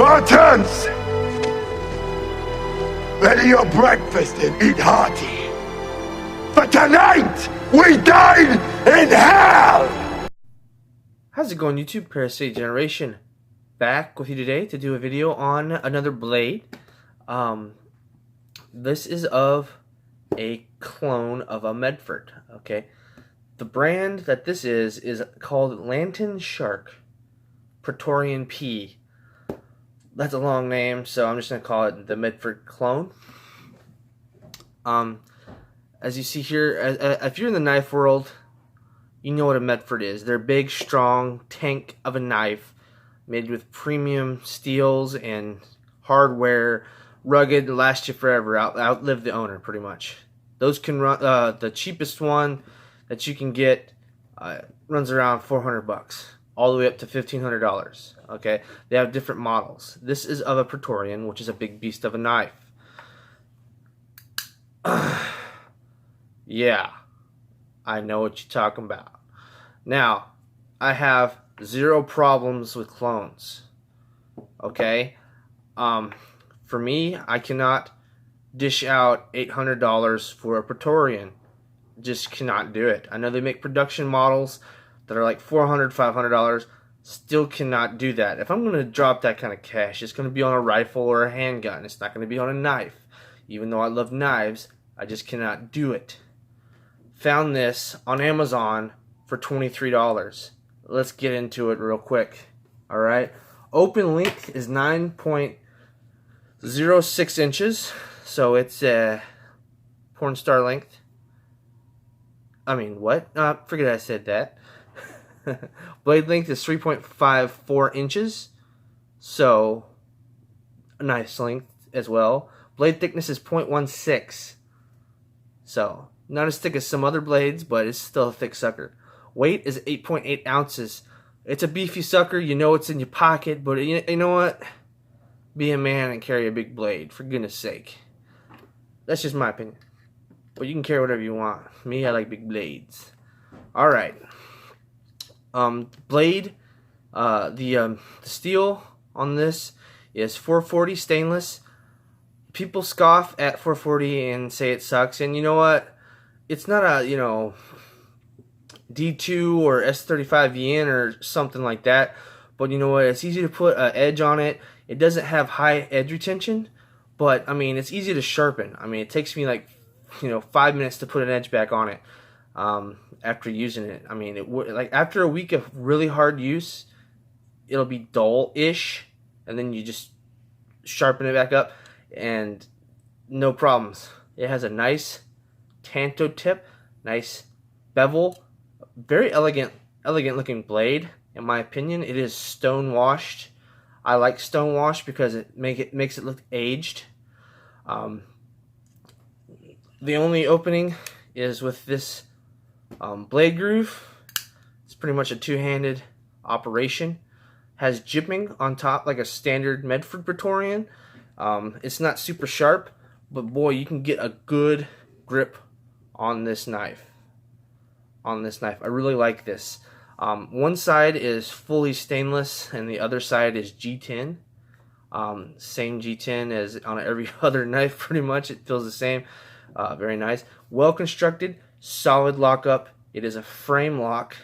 Spartans! Ready your breakfast and eat hearty. For tonight, we dine in hell! How's it going, YouTube? Parasite Generation back with you today to do a video on another blade. This is of a clone of a Medford, okay? The brand that this is called Lantern Shark Praetorian P. That's a long name, so I'm just going to call it the Medford clone. As you see here, if you're in the knife world, you know what a Medford is. They're a big, strong tank of a knife made with premium steels and hardware, rugged, last you forever, outlive the owner pretty much. Those can run, the cheapest one that you can get runs around $400, all the way up to $1,500. Okay, they have different models. This is of a Praetorian, which is a big beast of a knife. Yeah, I know what you're talking about. Now, I have zero problems with clones. Okay, for me, I cannot dish out $800 for a Praetorian. Just cannot do it. I know they make production models that are like $400, $500. Still cannot do that. If I'm going to drop that kind of cash, it's going to be on a rifle or a handgun. It's not going to be on a knife. Even though I love knives, I just cannot do it. Found this on Amazon for $23. Let's get into it real quick. Alright. Open length is 9.06 inches. So it's a porn star length. I mean, what? Forget I said that. Blade length is 3.54 inches. So, a nice length as well. Blade thickness is 0.16. So, not as thick as some other blades, but it's still a thick sucker. Weight is 8.8 ounces. It's a beefy sucker. You know it's in your pocket, but you know what? Be a man and carry a big blade, for goodness sake. That's just my opinion. But you can carry whatever you want. Me, I like big blades. Alright. Blade, the steel on this is 440 stainless. People scoff at 440 and say it sucks. And you know what? It's not a, D2 or S35VN or something like that. But you know what? It's easy to put an edge on it. It doesn't have high edge retention. But, I mean, it's easy to sharpen. I mean, it takes me like, 5 minutes to put an edge back on it after using it. I mean, like after a week of really hard use, it'll be dull-ish. And then you just sharpen it back up. And no problems. It has a nice tanto tip, nice bevel, very elegant looking blade. In my opinion, it is stone washed. I like stone wash because it makes it look aged. The only opening is with this blade groove. It's pretty much a two-handed operation. Has jipping on top like a standard Medford Praetorian. It's not super sharp, but boy, you can get a good grip on this knife. I really like this. One side is fully stainless, and the other side is G10. Same G10 as on every other knife, pretty much. It feels the same. Very nice. Well constructed, solid lockup. It is a frame lock.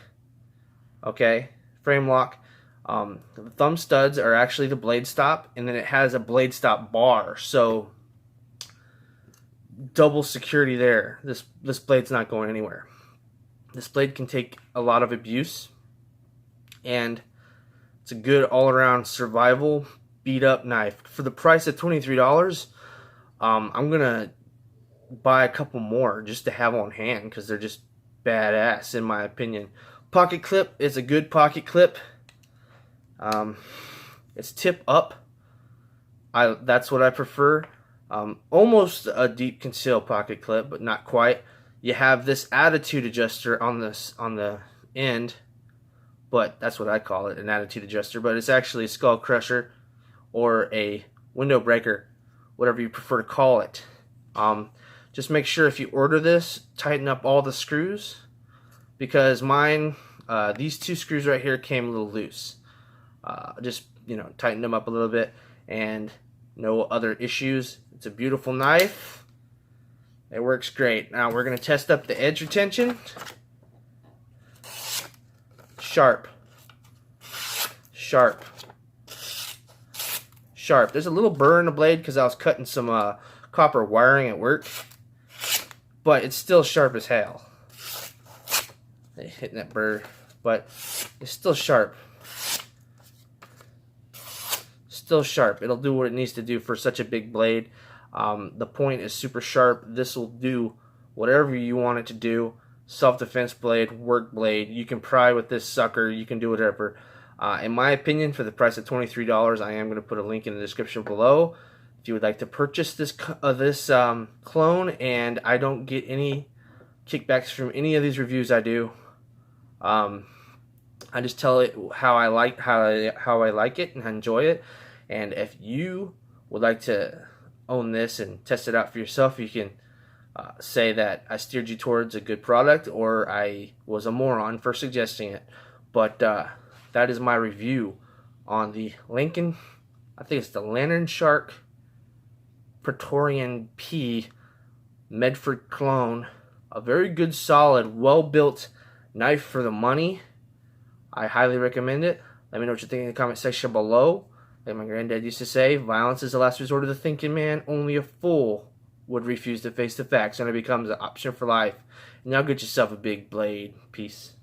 Okay, frame lock. The thumb studs are actually the blade stop, and then it has a blade stop bar, so double security there. This blade's not going anywhere. This blade can take a lot of abuse, and it's a good all-around survival beat-up knife. For the price of $23, I'm gonna buy a couple more just to have on hand because they're just badass in my opinion. Pocket clip is a good pocket clip. It's tip up. That's what I prefer. Almost a deep conceal pocket clip, but not quite. You have this attitude adjuster on the end, but that's what I call it, an attitude adjuster. But it's actually a skull crusher or a window breaker, whatever you prefer to call it. Just make sure if you order this, tighten up all the screws, because mine, these two screws right here came a little loose. Just tightened them up a little bit, and no other issues. It's a beautiful knife. It works great. Now we're going to test up the edge retention. Sharp. Sharp. Sharp. There's a little burr in the blade because I was cutting some copper wiring at work, but it's still sharp as hell. Hitting that burr, but it's still sharp. Still sharp. It'll do what it needs to do for such a big blade. The point is super sharp. This will do whatever you want it to do. Self-defense blade, work blade. You can pry with this sucker. You can do whatever. In my opinion, for the price of $23, I am going to put a link in the description below. If you would like to purchase this clone, and I don't get any kickbacks from any of these reviews I do. I just tell it how I like it and enjoy it. And if you would like to own this and test it out for yourself, you can say that I steered you towards a good product, or I was a moron for suggesting it. But that is my review on the Lincoln, I think it's the Lantern Shark Praetorian P Medford clone. A very good, solid, well-built knife for the money. I highly recommend it. Let me know what you think in the comment section below. Like my granddad used to say, violence is the last resort of the thinking man. Only a fool would refuse to face the facts, and it becomes an option for life. Now get yourself a big blade. Peace.